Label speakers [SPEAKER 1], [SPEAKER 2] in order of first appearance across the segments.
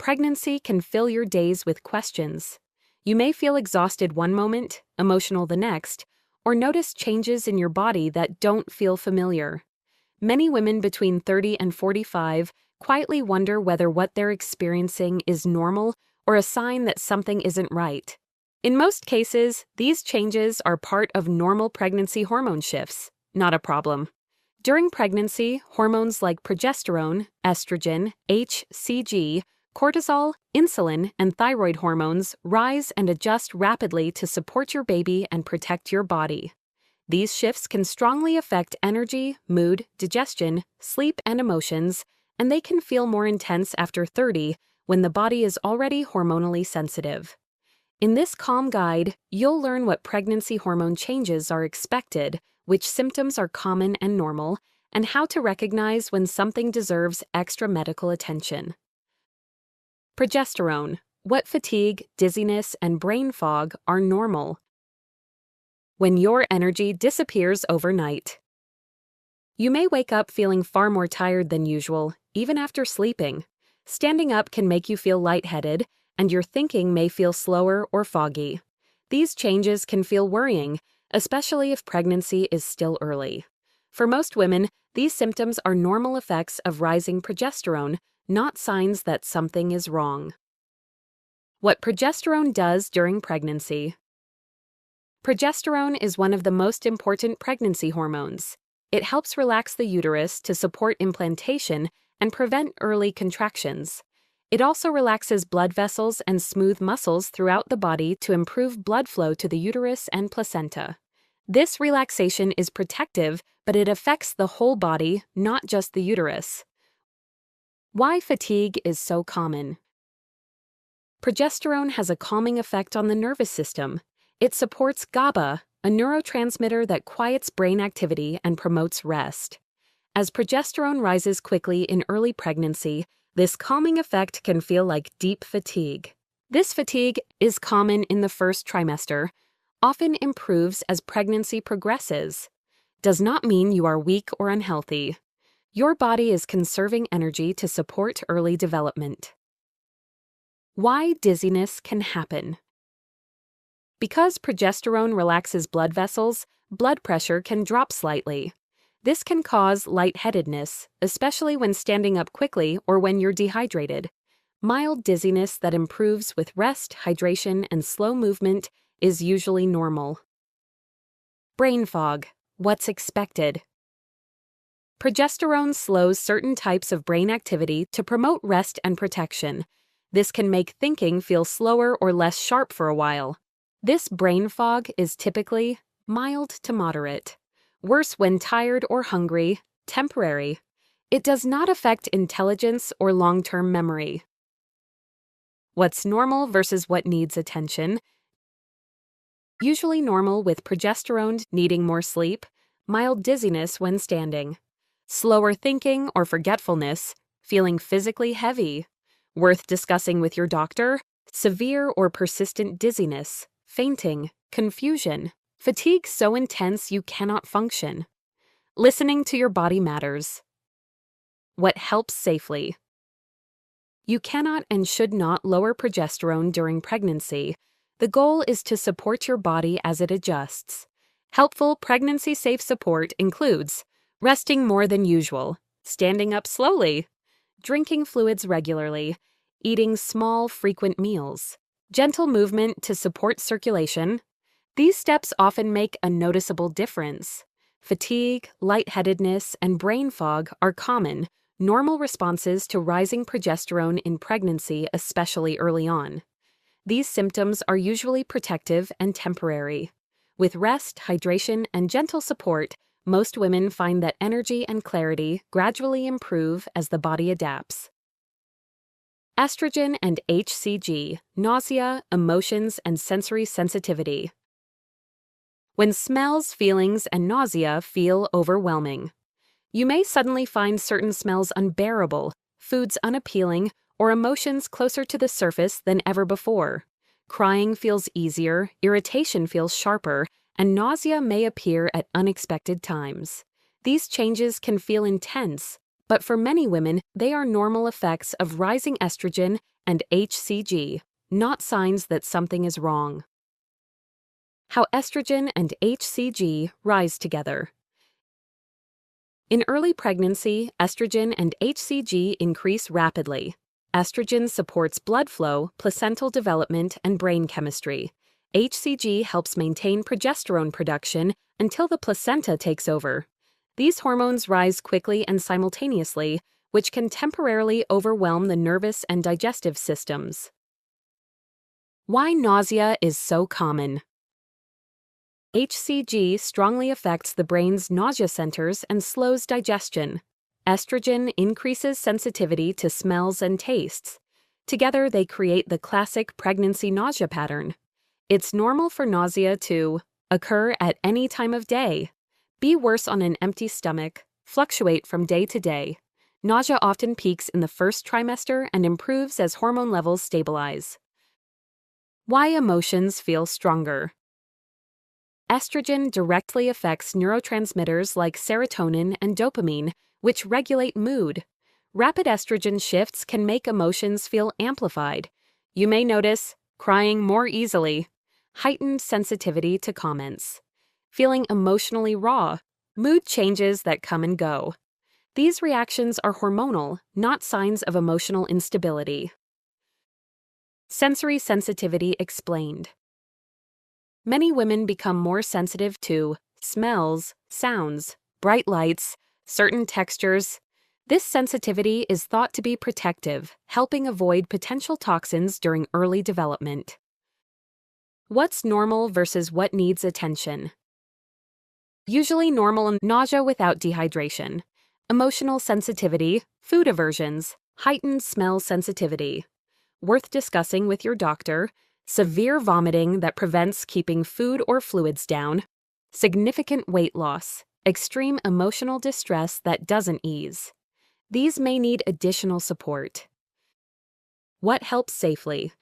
[SPEAKER 1] Pregnancy can fill your days with questions. You may feel exhausted one moment, emotional the next, or notice changes in your body that don't feel familiar. Many women between 30 and 45 quietly wonder whether what they're experiencing is normal or a sign that something isn't right. In most cases, these changes are part of normal pregnancy hormone shifts, not a problem. During pregnancy, hormones like progesterone, estrogen, HCG, cortisol, insulin, and thyroid hormones rise and adjust rapidly to support your baby and protect your body. These shifts can strongly affect energy, mood, digestion, sleep, and emotions, and they can feel more intense after 30 when the body is already hormonally sensitive. In this calm guide, you'll learn what pregnancy hormone changes are expected, which symptoms are common and normal, and how to recognize when something deserves extra medical attention. Progesterone. What fatigue, dizziness, and brain fog are normal. When your energy disappears overnight. You may wake up feeling far more tired than usual, even after sleeping. Standing up can make you feel lightheaded, and your thinking may feel slower or foggy. These changes can feel worrying, especially if pregnancy is still early. For most women, these symptoms are normal effects of rising progesterone, not signs that something is wrong. What progesterone does during pregnancy. Progesterone is one of the most important pregnancy hormones. It helps relax the uterus to support implantation and prevent early contractions. It also relaxes blood vessels and smooth muscles throughout the body to improve blood flow to the uterus and placenta. This relaxation is protective, but it affects the whole body, not just the uterus. Why fatigue is so common. Progesterone has a calming effect on the nervous system. It supports GABA, a neurotransmitter that quiets brain activity and promotes rest. As progesterone rises quickly in early pregnancy, this calming effect can feel like deep fatigue. This fatigue is common in the first trimester, often improves as pregnancy progresses. Does not mean you are weak or unhealthy. Your body is conserving energy to support early development. Why dizziness can happen. Because progesterone relaxes blood vessels, blood pressure can drop slightly. This can cause lightheadedness, especially when standing up quickly or when you're dehydrated. Mild dizziness that improves with rest, hydration, and slow movement is usually normal. Brain fog. What's expected? Progesterone slows certain types of brain activity to promote rest and protection. This can make thinking feel slower or less sharp for a while. This brain fog is typically mild to moderate. Worse when tired or hungry, temporary. It does not affect intelligence or long-term memory. What's normal versus what needs attention? Usually normal with progesterone needing more sleep, mild dizziness when standing. Slower thinking or forgetfulness, feeling physically heavy. Worth discussing with your doctor, severe or persistent dizziness, fainting, confusion, fatigue so intense you cannot function. Listening to your body matters. What helps safely? You cannot and should not lower progesterone during pregnancy. The goal is to support your body as it adjusts. Helpful pregnancy-safe support includes resting more than usual, standing up slowly, drinking fluids regularly, eating small, frequent meals, gentle movement to support circulation. These steps often make a noticeable difference. Fatigue, lightheadedness, and brain fog are common, normal responses to rising progesterone in pregnancy, especially early on. These symptoms are usually protective and temporary. With rest, hydration, and gentle support, most women find that energy and clarity gradually improve as the body adapts. Estrogen and HCG, nausea, emotions, and sensory sensitivity. When smells, feelings, and nausea feel overwhelming. You may suddenly find certain smells unbearable, foods unappealing, or emotions closer to the surface than ever before. Crying feels easier, irritation feels sharper, and nausea may appear at unexpected times. These changes can feel intense, but for many women, they are normal effects of rising estrogen and HCG, not signs that something is wrong. How estrogen and HCG rise together. In early pregnancy, estrogen and HCG increase rapidly. Estrogen supports blood flow, placental development, and brain chemistry. HCG helps maintain progesterone production until the placenta takes over. These hormones rise quickly and simultaneously, which can temporarily overwhelm the nervous and digestive systems. Why nausea is so common. HCG strongly affects the brain's nausea centers and slows digestion. Estrogen increases sensitivity to smells and tastes. Together, they create the classic pregnancy nausea pattern. It's normal for nausea to occur at any time of day, be worse on an empty stomach, fluctuate from day to day. Nausea often peaks in the first trimester and improves as hormone levels stabilize. Why emotions feel stronger. Estrogen directly affects neurotransmitters like serotonin and dopamine, which regulate mood. Rapid estrogen shifts can make emotions feel amplified. You may notice crying more easily, heightened sensitivity to comments, feeling emotionally raw, mood changes that come and go. These reactions are hormonal, not signs of emotional instability. Sensory sensitivity explained. Many women become more sensitive to smells, sounds, bright lights, certain textures. This sensitivity is thought to be protective, helping avoid potential toxins during early development. What's normal versus what needs attention? Usually normal nausea without dehydration, emotional sensitivity, food aversions, heightened smell sensitivity. Worth discussing with your doctor. Severe vomiting that prevents keeping food or fluids down, significant weight loss, extreme emotional distress that doesn't ease. These may need additional support. What helps safely?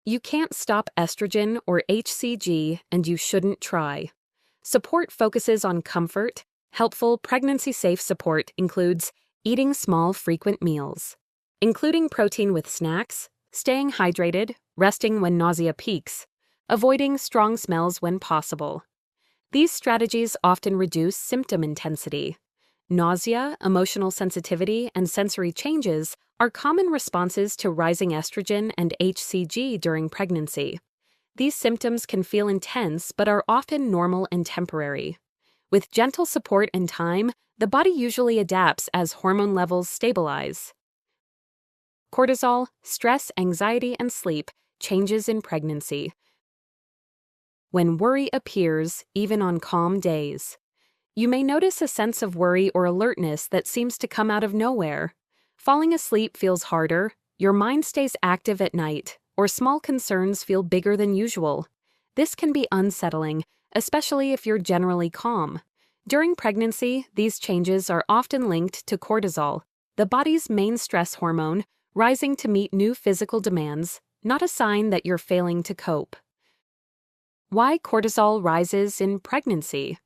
[SPEAKER 1] You can't stop estrogen or HCG, and you shouldn't try. Support focuses on comfort. Helpful pregnancy-safe support includes eating small, frequent meals, including protein with snacks, staying hydrated, resting when nausea peaks, avoiding strong smells when possible. These strategies often reduce symptom intensity. Nausea, emotional sensitivity, and sensory changes are common responses to rising estrogen and HCG during pregnancy. These symptoms can feel intense but are often normal and temporary. With gentle support and time, the body usually adapts as hormone levels stabilize. Cortisol, stress, anxiety, and sleep changes in pregnancy. When worry appears, even on calm days. You may notice a sense of worry or alertness that seems to come out of nowhere. Falling asleep feels harder, your mind stays active at night, or small concerns feel bigger than usual. This can be unsettling, especially if you're generally calm. During pregnancy, these changes are often linked to cortisol, the body's main stress hormone, rising to meet new physical demands, not a sign that you're failing to cope. Why cortisol rises in pregnancy?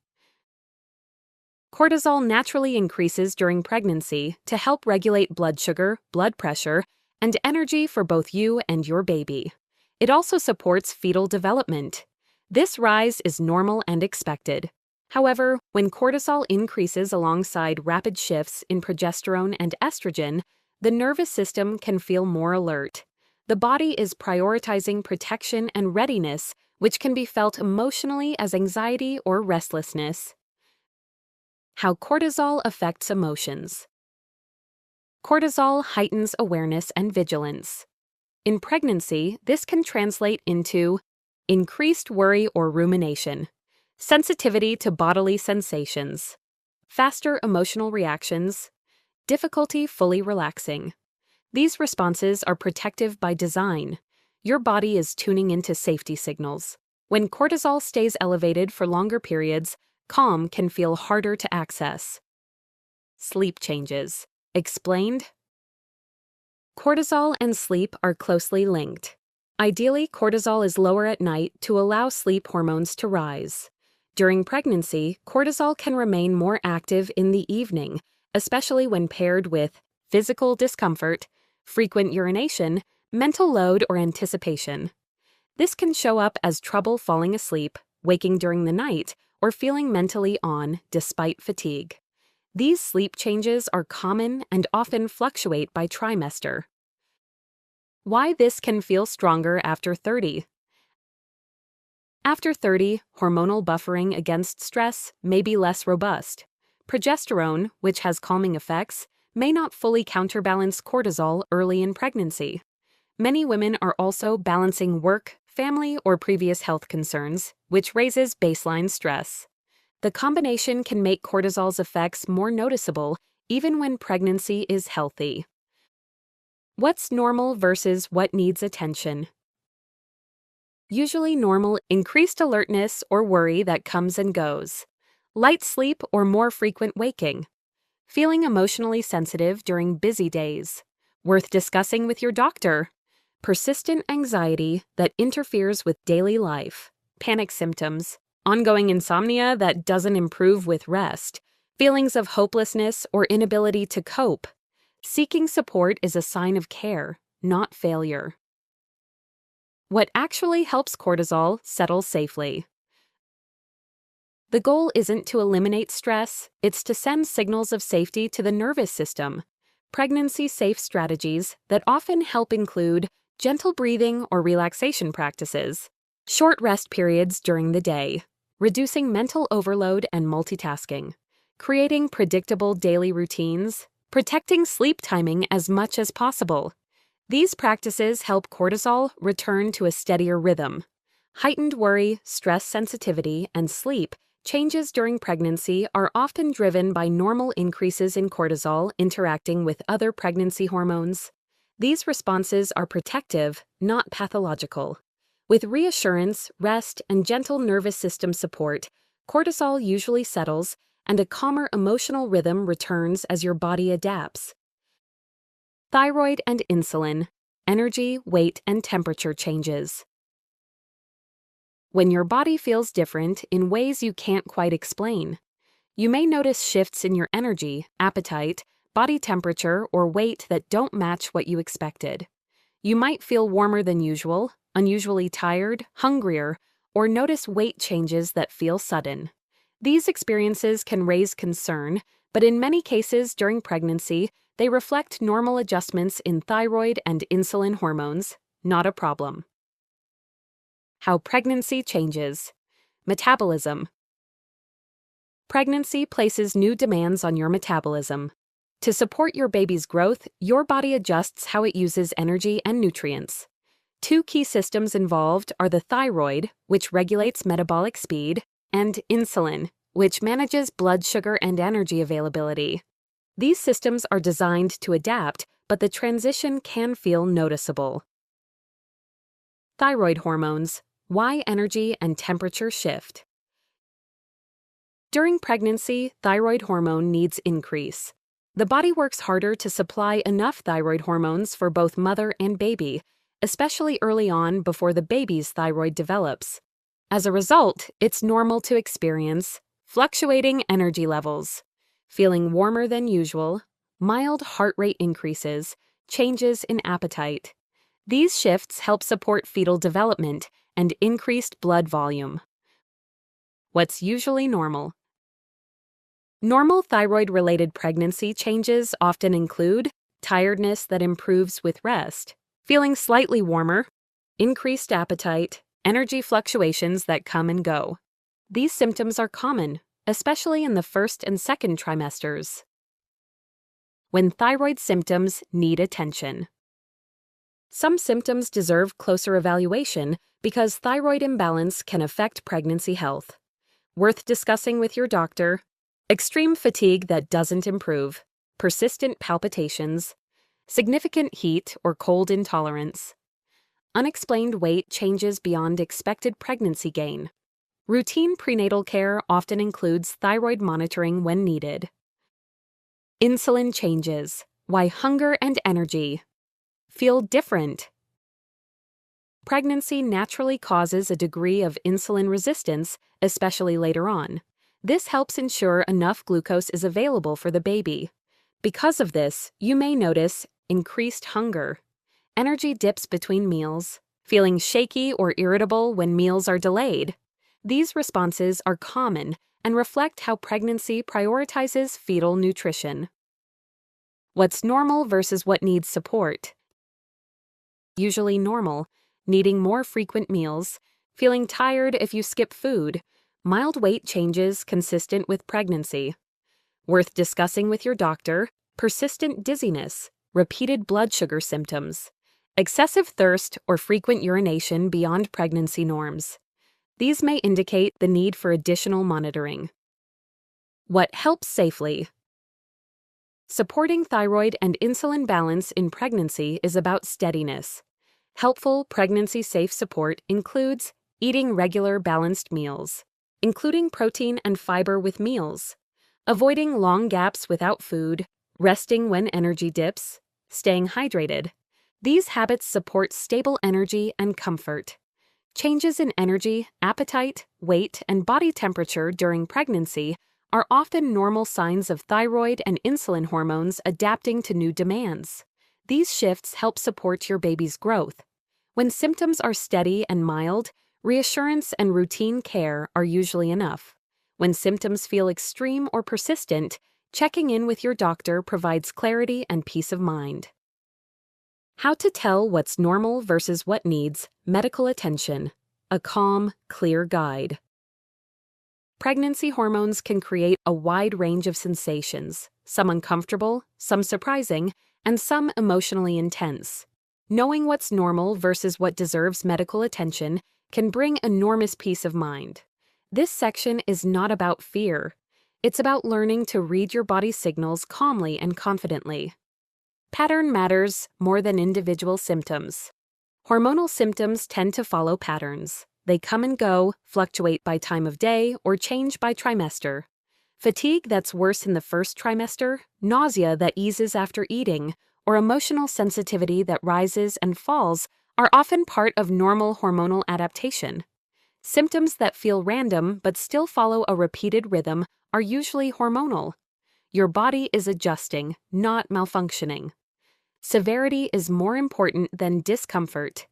[SPEAKER 1] Cortisol naturally increases during pregnancy to help regulate blood sugar, blood pressure, and energy for both you and your baby. It also supports fetal development. This rise is normal and expected. However, when cortisol increases alongside rapid shifts in progesterone and estrogen, the nervous system can feel more alert. The body is prioritizing protection and readiness, which can be felt emotionally as anxiety or restlessness. How cortisol affects emotions. Cortisol heightens awareness and vigilance. In pregnancy, this can translate into increased worry or rumination, sensitivity to bodily sensations, faster emotional reactions, difficulty fully relaxing. These responses are protective by design. Your body is tuning into safety signals. When cortisol stays elevated for longer periods, calm can feel harder to access. Sleep changes. Explained? Cortisol and sleep are closely linked. Ideally, cortisol is lower at night to allow sleep hormones to rise. During pregnancy, cortisol can remain more active in the evening, especially when paired with physical discomfort, frequent urination, mental load, or anticipation. This can show up as trouble falling asleep, waking during the night, or feeling mentally on despite fatigue. These sleep changes are common and often fluctuate by trimester. Why this can feel stronger after 30. After 30, hormonal buffering against stress may be less robust. Progesterone, which has calming effects, may not fully counterbalance cortisol early in pregnancy. Many women are also balancing work, family, or previous health concerns, which raises baseline stress. The combination can make cortisol's effects more noticeable even when pregnancy is healthy. What's normal versus what needs attention? Usually normal, increased alertness or worry that comes and goes. Light sleep or more frequent waking. Feeling emotionally sensitive during busy days. Worth discussing with your doctor. Persistent anxiety that interferes with daily life. Panic symptoms. Ongoing insomnia that doesn't improve with rest. Feelings of hopelessness or inability to cope. Seeking support is a sign of care, not failure. What actually helps cortisol settle safely? The goal isn't to eliminate stress, it's to send signals of safety to the nervous system. Pregnancy-safe strategies that often help include gentle breathing or relaxation practices, short rest periods during the day, reducing mental overload and multitasking, creating predictable daily routines, protecting sleep timing as much as possible. These practices help cortisol return to a steadier rhythm. Heightened worry, stress sensitivity, and sleep changes during pregnancy are often driven by normal increases in cortisol interacting with other pregnancy hormones. These responses are protective, not pathological. With reassurance, rest, and gentle nervous system support, cortisol usually settles and a calmer emotional rhythm returns as your body adapts. Thyroid and insulin, energy, weight, and temperature changes. When your body feels different in ways you can't quite explain, you may notice shifts in your energy, appetite, body temperature, or weight that don't match what you expected. You might feel warmer than usual, unusually tired, hungrier, or notice weight changes that feel sudden. These experiences can raise concern, but in many cases during pregnancy, they reflect normal adjustments in thyroid and insulin hormones, not a problem. How pregnancy changes. Metabolism. Pregnancy places new demands on your metabolism. To support your baby's growth, your body adjusts how it uses energy and nutrients. Two key systems involved are the thyroid, which regulates metabolic speed, and insulin, which manages blood sugar and energy availability. These systems are designed to adapt, but the transition can feel noticeable. Thyroid hormones. Why energy and temperature shift. During pregnancy, thyroid hormone needs increase. The body works harder to supply enough thyroid hormones for both mother and baby, especially early on before the baby's thyroid develops. As a result, it's normal to experience fluctuating energy levels, feeling warmer than usual, mild heart rate increases, changes in appetite. These shifts help support fetal development and increased blood volume. What's usually normal? Normal thyroid-related pregnancy changes often include tiredness that improves with rest, feeling slightly warmer, increased appetite, energy fluctuations that come and go. These symptoms are common, especially in the first and second trimesters. When thyroid symptoms need attention. Some symptoms deserve closer evaluation because thyroid imbalance can affect pregnancy health. Worth discussing with your doctor. Extreme fatigue that doesn't improve, persistent palpitations, significant heat or cold intolerance, unexplained weight changes beyond expected pregnancy gain. Routine prenatal care often includes thyroid monitoring when needed. Insulin changes. Why hunger and energy feel different. Pregnancy naturally causes a degree of insulin resistance, especially later on. This helps ensure enough glucose is available for the baby. Because of this, you may notice increased hunger, energy dips between meals, feeling shaky or irritable when meals are delayed. These responses are common and reflect how pregnancy prioritizes fetal nutrition. What's normal versus what needs support? Usually normal, needing more frequent meals, feeling tired if you skip food, mild weight changes consistent with pregnancy. Worth discussing with your doctor: persistent dizziness, repeated blood sugar symptoms, excessive thirst or frequent urination beyond pregnancy norms. These may indicate the need for additional monitoring. What helps safely? Supporting thyroid and insulin balance in pregnancy is about steadiness. Helpful pregnancy-safe support includes eating regular balanced meals, including protein and fiber with meals, avoiding long gaps without food, resting when energy dips, staying hydrated. These habits support stable energy and comfort. Changes in energy, appetite, weight, and body temperature during pregnancy are often normal signs of thyroid and insulin hormones adapting to new demands. These shifts help support your baby's growth. When symptoms are steady and mild, reassurance and routine care are usually enough. When symptoms feel extreme or persistent, checking in with your doctor provides clarity and peace of mind. How to tell what's normal versus what needs medical attention. A calm, clear guide. Pregnancy hormones can create a wide range of sensations, some uncomfortable, some surprising, and some emotionally intense. Knowing what's normal versus what deserves medical attention can bring enormous peace of mind. This section is not about fear. It's about learning to read your body's signals calmly and confidently. Pattern matters more than individual symptoms. Hormonal symptoms tend to follow patterns. They come and go, fluctuate by time of day, or change by trimester. Fatigue that's worse in the first trimester, nausea that eases after eating, or emotional sensitivity that rises and falls are often part of normal hormonal adaptation. Symptoms that feel random but still follow a repeated rhythm are usually hormonal. Your body is adjusting, not malfunctioning. Severity is more important than discomfort.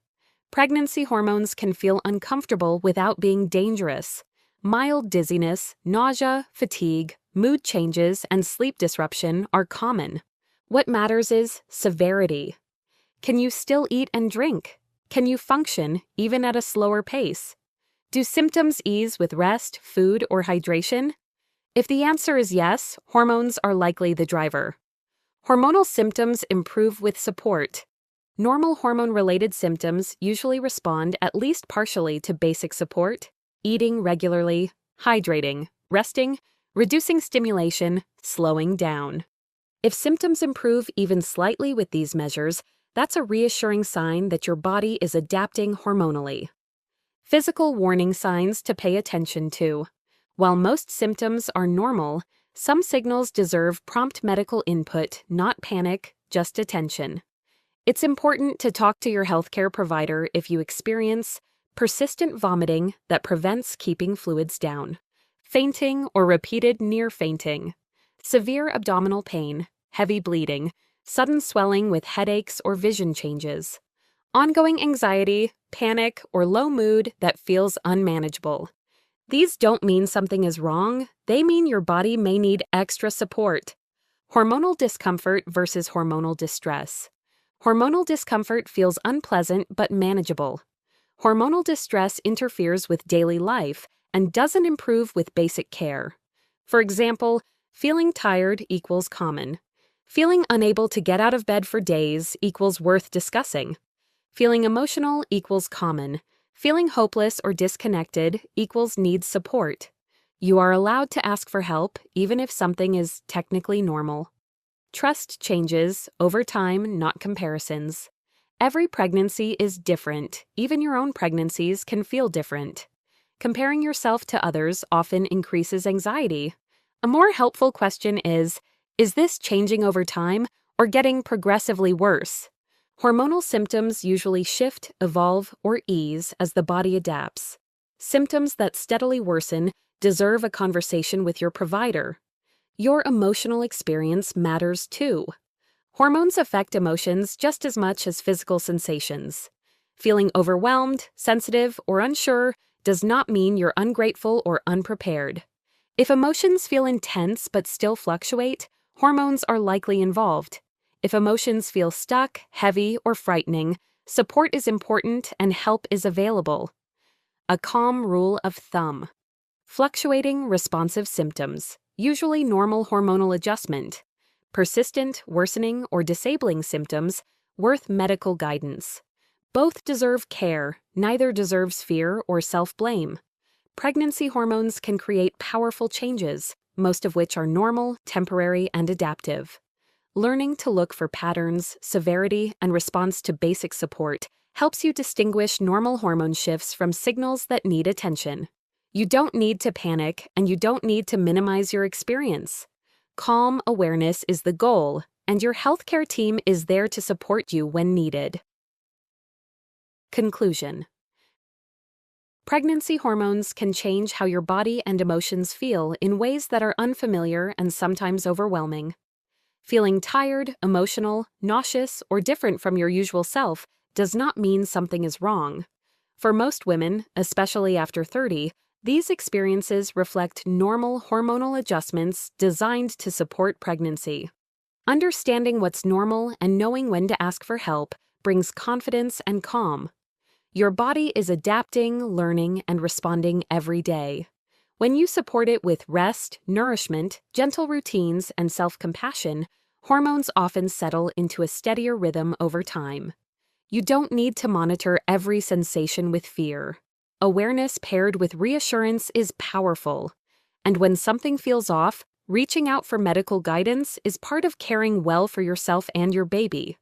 [SPEAKER 1] Pregnancy hormones can feel uncomfortable without being dangerous. Mild dizziness, nausea, fatigue, mood changes, and sleep disruption are common. What matters is severity. Can you still eat and drink? Can you function, even at a slower pace? Do symptoms ease with rest, food, or hydration? If the answer is yes, hormones are likely the driver. Hormonal symptoms improve with support. Normal hormone-related symptoms usually respond at least partially to basic support: eating regularly, hydrating, resting, reducing stimulation, slowing down. If symptoms improve even slightly with these measures, that's a reassuring sign that your body is adapting hormonally. Physical warning signs to pay attention to. While most symptoms are normal, some signals deserve prompt medical input, not panic, just attention. It's important to talk to your healthcare provider if you experience persistent vomiting that prevents keeping fluids down, fainting or repeated near fainting, severe abdominal pain, heavy bleeding, sudden swelling with headaches or vision changes, ongoing anxiety, panic, or low mood that feels unmanageable. These don't mean something is wrong, they mean your body may need extra support. Hormonal discomfort versus hormonal distress. Hormonal discomfort feels unpleasant but manageable. Hormonal distress interferes with daily life and doesn't improve with basic care. For example, feeling tired equals common. Feeling unable to get out of bed for days equals worth discussing. Feeling emotional equals common. Feeling hopeless or disconnected equals needs support. You are allowed to ask for help even if something is technically normal. Trust changes over time, not comparisons. Every pregnancy is different. Even your own pregnancies can feel different. Comparing yourself to others often increases anxiety. A more helpful question is this changing over time or getting progressively worse? Hormonal symptoms usually shift, evolve, or ease as the body adapts. Symptoms that steadily worsen deserve a conversation with your provider. Your emotional experience matters too. Hormones affect emotions just as much as physical sensations. Feeling overwhelmed, sensitive, or unsure does not mean you're ungrateful or unprepared. If emotions feel intense but still fluctuate, hormones are likely involved. If emotions feel stuck, heavy, or frightening, support is important and help is available. A calm rule of thumb. Fluctuating responsive symptoms, usually normal hormonal adjustment. Persistent, worsening, or disabling symptoms, worth medical guidance. Both deserve care, neither deserves fear or self-blame. Pregnancy hormones can create powerful changes, most of which are normal, temporary, and adaptive. Learning to look for patterns, severity, and response to basic support helps you distinguish normal hormone shifts from signals that need attention. You don't need to panic, and you don't need to minimize your experience. Calm awareness is the goal, and your healthcare team is there to support you when needed. Conclusion. Pregnancy hormones can change how your body and emotions feel in ways that are unfamiliar and sometimes overwhelming. Feeling tired, emotional, nauseous, or different from your usual self does not mean something is wrong. For most women, especially after 30, these experiences reflect normal hormonal adjustments designed to support pregnancy. Understanding what's normal and knowing when to ask for help brings confidence and calm. Your body is adapting, learning, and responding every day. When you support it with rest, nourishment, gentle routines, and self-compassion, hormones often settle into a steadier rhythm over time. You don't need to monitor every sensation with fear. Awareness paired with reassurance is powerful. And when something feels off, reaching out for medical guidance is part of caring well for yourself and your baby.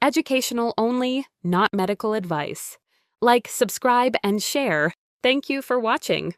[SPEAKER 1] Educational only, not medical advice. Like, subscribe, and share. Thank you for watching.